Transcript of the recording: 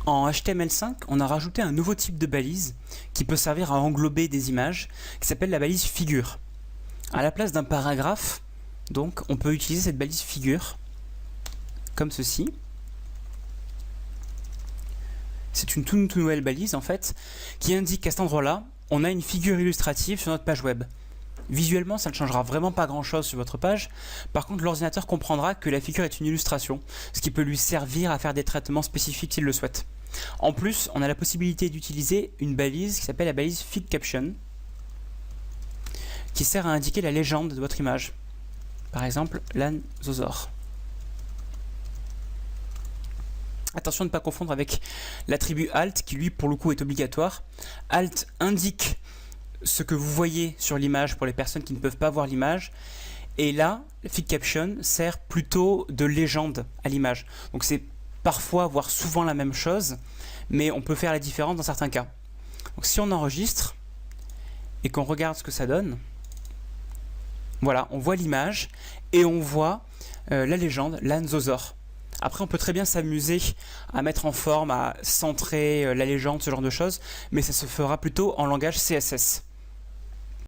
En HTML5, on a rajouté un nouveau type de balise qui peut servir à englober des images, qui s'appelle la balise figure. À la place d'un paragraphe, donc, on peut utiliser cette balise figure, comme ceci. C'est une toute nouvelle balise, en fait, qui indique qu'à cet endroit-là, on a une figure illustrative sur notre page web. Visuellement, ça ne changera vraiment pas grand-chose sur votre page. Par contre, l'ordinateur comprendra que la figure est une illustration, ce qui peut lui servir à faire des traitements spécifiques s'il le souhaite. En plus, on a la possibilité d'utiliser une balise qui s'appelle la balise Feed Caption, qui sert à indiquer la légende de votre image. Par exemple, l'Anzosaure. Attention de ne pas confondre avec l'attribut Alt, qui lui, pour le coup, est obligatoire. Alt indique ce que vous voyez sur l'image pour les personnes qui ne peuvent pas voir l'image. Et là, le Feed Caption sert plutôt de légende à l'image. Donc c'est parfois, voire souvent la même chose, mais on peut faire la différence dans certains cas. Donc si on enregistre et qu'on regarde ce que ça donne, voilà, on voit l'image et on voit la légende, l'Anzosaure. Après, on peut très bien s'amuser à mettre en forme, à centrer la légende, ce genre de choses, mais ça se fera plutôt en langage CSS.